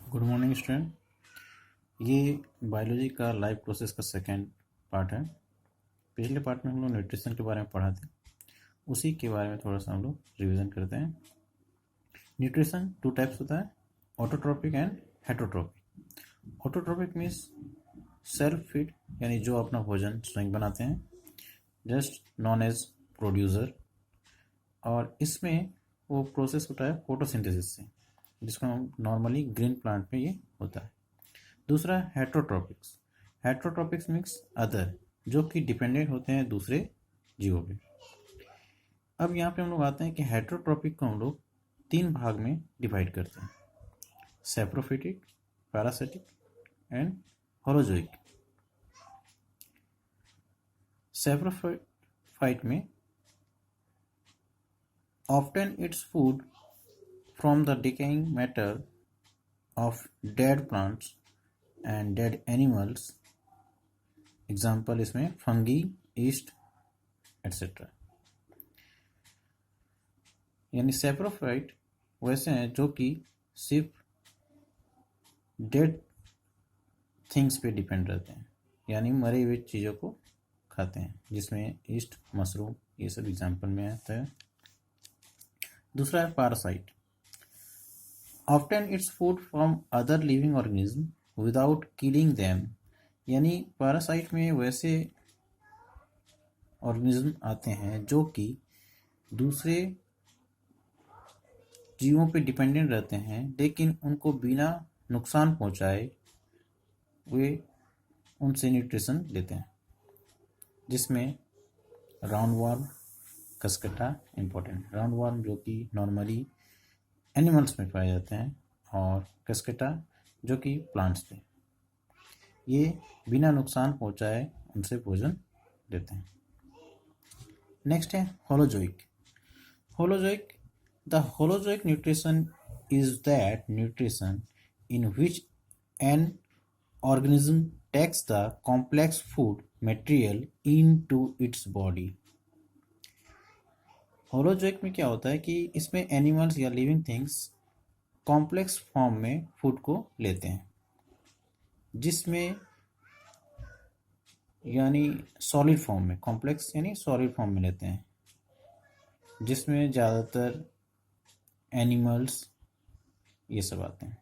Good morning student. ये biology का life process का सेकेंड पार्ट है। पिछले पार्ट में हम लोग न्यूट्रिशन के बारे में पढ़ा थे, उसी के बारे में थोड़ा सा हम लोग रिवीजन करते हैं। न्यूट्रिशन टू टाइप्स होता है, autotrophic and heterotrophic. Autotrophic means self feed, यानी जो अपना भोजन स्वयं बनाते हैं, जस्ट नॉन एज प्रोड्यूसर। और इसमें वो प्रोसेस होता है फोटोसिंथेसिस से, जिसको हम नॉर्मली ग्रीन प्लांट में ये होता है। दूसरा हेट्रोट्रॉपिक्स। हेट्रोट्रॉपिक्स मीन्स अदर, जो कि डिपेंडेंट होते हैं दूसरे जीवों पे। अब यहाँ पे हम लोग आते हैं कि हेट्रोट्रॉपिक को हम लोग तीन भाग में डिवाइड करते हैं, saprophytic, parasitic and holozoic. Saprophyte में often its food from the decaying matter of dead plants and dead animals. Example इसमें फंगी, ईस्ट एट्सेट्रा। यानी सेप्रोफाइट वैसे हैं जो कि सिर्फ डेड थिंग्स पे डिपेंड रहते हैं, यानी मरे हुए चीज़ों को खाते हैं, जिसमें ईस्ट, मशरूम, ये सब एग्जाम्पल में आता है। दूसरा है parasite. Often its food from other living organism without killing them. यानी पैरासाइट में वैसे ऑर्गेनिज्म आते हैं जो कि दूसरे जीवों पे डिपेंडेंट रहते हैं, लेकिन उनको बिना नुकसान पहुंचाए वे उनसे न्यूट्रिशन लेते हैं, जिसमें roundworm, Cuscuta important. Roundworm जो कि नॉर्मली एनिमल्स में पाए जाते हैं, और कसकटा जो कि प्लांट्स पे, ये बिना नुकसान पहुंचाए उनसे भोजन लेते हैं। नेक्स्ट है holozoic. Holozoic, the holozoic nutrition is that nutrition in which an organism takes the complex food material into its body। Holozoic में क्या होता है कि इसमें एनिमल्स या लिविंग थिंग्स कॉम्प्लेक्स फॉर्म में फूड को लेते हैं, जिसमें यानी सॉलिड फॉर्म में, कॉम्प्लेक्स यानी सॉलिड फॉर्म में लेते हैं, जिसमें ज़्यादातर एनिमल्स ये सब आते हैं।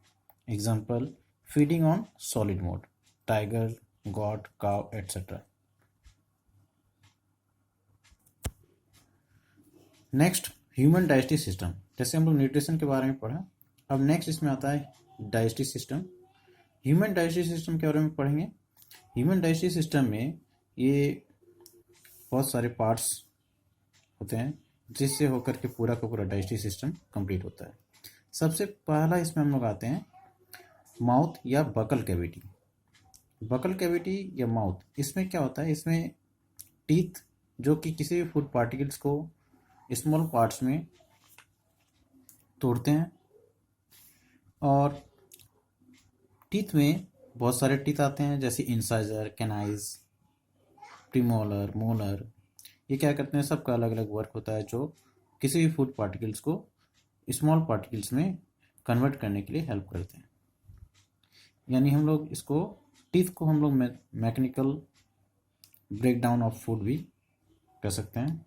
Example feeding on solid mode, tiger, goat, cow et cetera. Next human digestive system. जैसे हम लोग न्यूट्रिशन के बारे में पढ़ा, अब नेक्स्ट इसमें आता है digestive system. Human digestive system के बारे में पढ़ेंगे। ह्यूमन डाइजेस्टिव सिस्टम में ये बहुत सारे पार्ट्स होते हैं, जिससे होकर के पूरा का पूरा डाइजेस्टिव सिस्टम कंप्लीट होता है। सबसे पहला इसमें हम लोग आते हैं माउथ या बकल कैविटी। बकल कैविटी या माउथ, इसमें क्या होता है, इसमें टीथ जो कि किसी भी फूड पार्टिकल्स को स्मॉल पार्ट्स में तोड़ते हैं, और टीथ में बहुत सारे टीथ आते हैं, जैसे इंसाइजर, कैनाइज, प्रीमोलर, मोलर। ये क्या करते हैं, सबका अलग अलग वर्क होता है, जो किसी भी फूड पार्टिकल्स को स्मॉल पार्टिकल्स में कन्वर्ट करने के लिए हेल्प करते हैं। यानी हम लोग इसको, टीथ को हम लोग mechanical break down of food भी कर सकते हैं।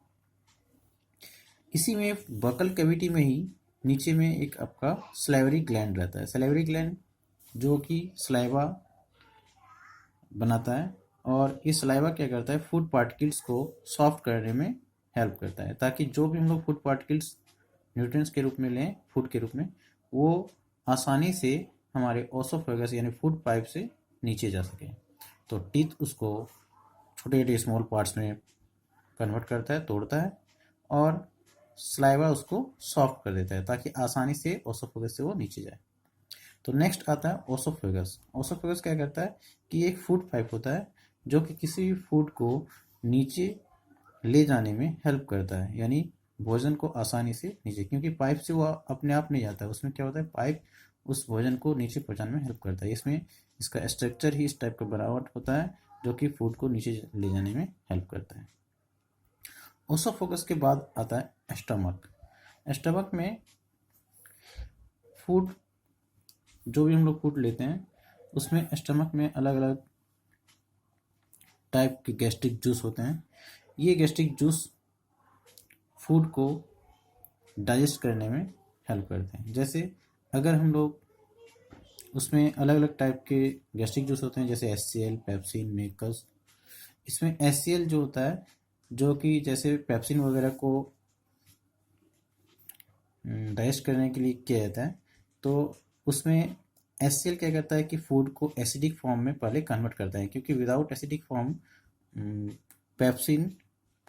इसी में बकल कैविटी में ही नीचे में एक आपका सलाइवरी ग्लैंड रहता है। सलाइवरी ग्लैंड जो कि सलाइवा बनाता है, और ये सलाइवा क्या करता है, फूड पार्टिकल्स को सॉफ्ट करने में हेल्प करता है, ताकि जो भी हम लोग फूड पार्टिकल्स न्यूट्रिएंट्स के रूप में लें, फूड के रूप में, वो आसानी से हमारे ओसोफेगस यानी फूड पाइप से नीचे जा सके। तो टीथ उसको छोटे छोटे स्मॉल पार्ट्स में कन्वर्ट करता है, तोड़ता है, और सलाइवा उसको सॉफ्ट कर देता है, ताकि आसानी से ओसोफेगस से वो नीचे जाए। तो नेक्स्ट आता है ओसोफेगस। ओसोफेगस क्या करता है कि एक फूड पाइप होता है, जो कि किसी भी फूड को नीचे ले जाने में हेल्प करता है, यानी भोजन को आसानी से नीचे, क्योंकि पाइप से वो अपने आप नहीं जाता है, उसमें क्या होता है, पाइप उस भोजन को नीचे पहुंचाने में हेल्प करता है। इसमें इसका स्ट्रक्चर ही इस टाइप का बनावट होता है, जो कि फूड को नीचे ले जाने में हेल्प करता है। ओसोफेगस के बाद आता है स्टमक। स्टमक में फूड जो भी हम लोग फूड लेते हैं उसमें स्टमक में अलग अलग टाइप के गैस्ट्रिक जूस होते हैं। ये गैस्ट्रिक जूस फूड को डाइजेस्ट करने में हेल्प करते हैं। जैसे अगर हम लोग उसमें अलग अलग टाइप के गैस्ट्रिक जूस होते हैं, जैसे HCl, पेप्सिन, मेकस। इसमें HCl जो होता है, जो कि जैसे पेप्सिन वगैरह को डाइजेस्ट करने के लिए किया जाता है, तो उसमें HCl क्या करता है कि फूड को एसिडिक फॉर्म में पहले कन्वर्ट करता है, क्योंकि without acidic form pepsin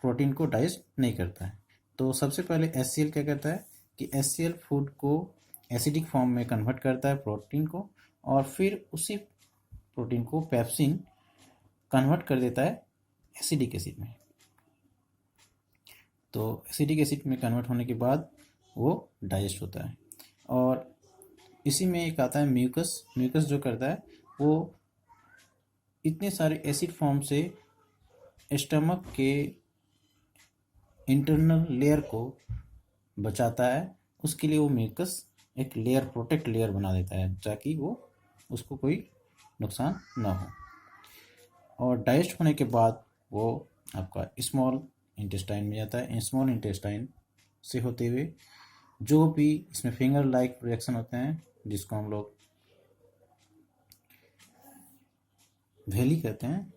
protein को डाइजेस्ट नहीं करता है। तो सबसे पहले HCl क्या करता है कि HCl फूड को एसिडिक फॉर्म में कन्वर्ट करता है प्रोटीन को, और फिर उसी प्रोटीन को पेप्सिन कन्वर्ट कर देता है एसिडिक एसिड में। तो एसिडिक एसिड में कन्वर्ट होने के बाद वो डाइजेस्ट होता है। और इसी में एक आता है म्यूकस। म्यूकस जो करता है वो इतने सारे एसिड फॉर्म से स्टमक के इंटरनल लेयर को बचाता है। उसके लिए वो म्यूकस एक लेयर, प्रोटेक्ट लेयर बना देता है, ताकि वो उसको कोई नुकसान ना हो। और डाइजेस्ट होने के बाद वो आपका स्मॉल इंटेस्टाइन में जाता है। स्मॉल इंटेस्टाइन से होते हुए जो भी इसमें फिंगर लाइक रिएक्शन होते हैं, जिसको हम लोग वैली कहते हैं,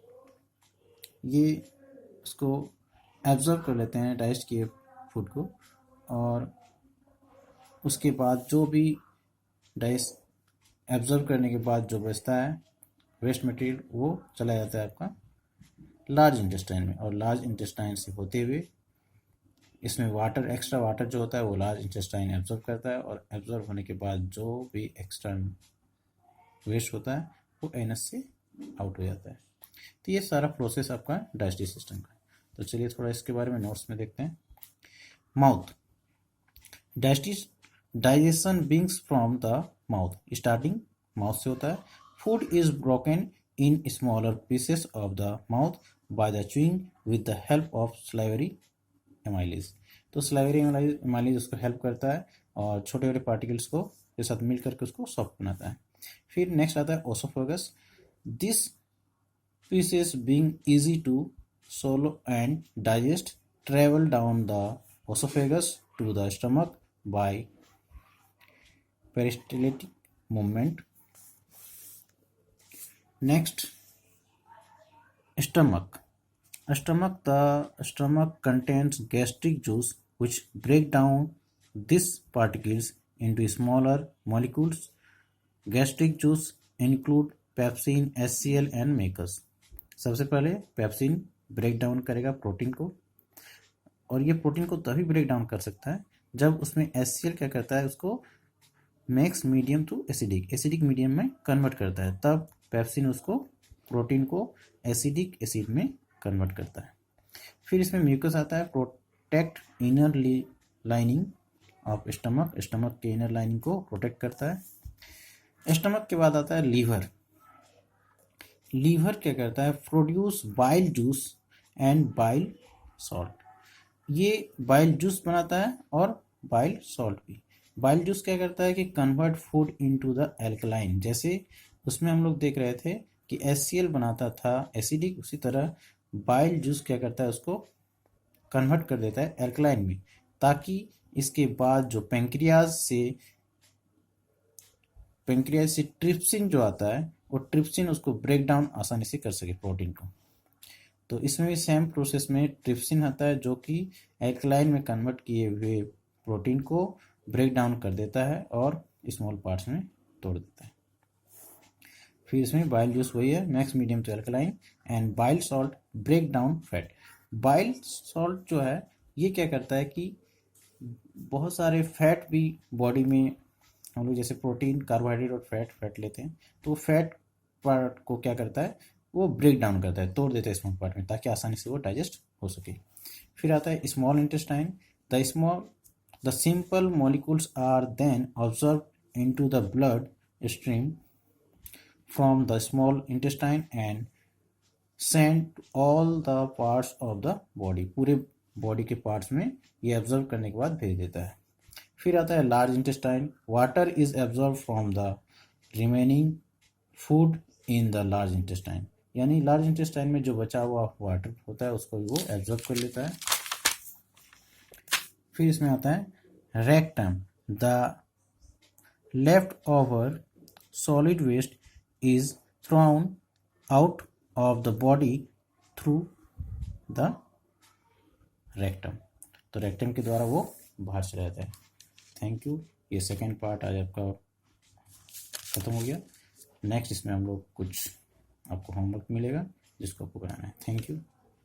ये उसको एब्जॉर्ब कर लेते हैं डाइजेस्ट किए फूड को। और उसके बाद जो भी डाइजेस्ट एब्जॉर्ब करने के बाद जो बचता है वेस्ट मटेरियल, वो चला जाता है आपका लार्ज इंटेस्टाइन में। और लार्ज इंटेस्टाइन से होते हुए इसमें वाटर, एक्स्ट्रा वाटर जो होता है वो लार्ज इंटेस्टाइन एब्जॉर्ब करता है, और एब्जॉर्ब होने के बाद जो भी एक्स्ट्रा वेस्ट होता है वो एनस से आउट हो जाता है। तो ये सारा प्रोसेस आपका डाइजेस्टिव सिस्टम का। तो चलिए थोड़ा इसके बारे में नोट्स में देखते हैं। Mouth. Digestion बिंग्स from the mouth. Starting mouth से होता है। Food is broken in smaller pieces of the mouth by the chewing with the help of salivary amylase. तो स्लाइवरी एमाइलेज उसको हेल्प करता है और छोटे छोटे पार्टिकल्स को के साथ मिल करके उसको सॉफ्ट बनाता है। फिर नेक्स्ट आता है oesophagus. This pieces being easy to swallow and digest travel down the esophagus to the stomach by peristaltic movement. Next, stomach. The stomach contains gastric juice which break down these particles into smaller molecules. Gastric juice include pepsin, HCl and mucus. सबसे पहले pepsin break down करेगा protein को, और ये protein को तभी break down कर सकता है जब उसमें HCl क्या करता है, उसको makes medium to acidic medium में कन्वर्ट करता है। तब पेप्सिन उसको प्रोटीन को एसिडिक एसिड में कन्वर्ट करता है। फिर इसमें म्यूकस आता है, protect inner lining of stomach के इनर लाइनिंग को प्रोटेक्ट करता है। स्टमक के बाद आता है लीवर। लीवर क्या करता है, produce bile juice and bile salt. ये बाइल जूस बनाता है और बाइल सॉल्ट भी। बाइल जूस क्या करता है कि convert food into the alkaline. जैसे उसमें हम लोग देख रहे थे कि HCl बनाता था एसिडिक, उसी तरह बाइल जूस क्या करता है, उसको कन्वर्ट कर देता है एल्कलाइन में, ताकि इसके बाद जो पेंक्रियाज से ट्रिप्सिन जो आता है, वो ट्रिप्सिन उसको ब्रेक डाउन आसानी से कर सके प्रोटीन को। तो इसमें भी सेम प्रोसेस में ट्रिप्सिन आता है, जो कि एल्कलाइन में कन्वर्ट किए हुए प्रोटीन को ब्रेक डाउन कर देता है और स्मॉल पार्ट्स में तोड़ देता है। फिर इसमें बाइल जूस वही है, makes medium to alkaline, and bile salt break down fat. Bile salt जो है ये क्या करता है कि बहुत सारे फैट भी बॉडी में, हम लोग जैसे प्रोटीन, कार्बोहाइड्रेट और फैट लेते हैं, तो फैट पार्ट को क्या करता है, वो ब्रेक डाउन करता है, तोड़ देता है स्मॉल पार्ट में, ताकि आसानी से वो डाइजेस्ट हो सके। फिर आता है small intestine. The simple molecules are then observe into the blood stream from the small intestine and send to all the parts of the body. पूरे बॉडी के पार्ट्स में ये ऑब्जर्व करने के बाद भेज देता है। फिर आता है large intestine. Water is absorb from the remaining food in the large intestine, यानी लार्ज इंटेस्टाइन में जो बचा हुआ वाटर होता है उसको वो एब्जॉर्ब कर लेता है। फिर इसमें आता है rectum, the left over solid waste is thrown out of the body through the rectum, तो रेक्टम के द्वारा वो बाहर चला जाता है। थैंक यू, ये सेकेंड पार्ट आज आपका खत्म हो गया। नेक्स्ट इसमें हम लोग कुछ आपको होमवर्क मिलेगा जिसको आपको बनाना है। Thank you.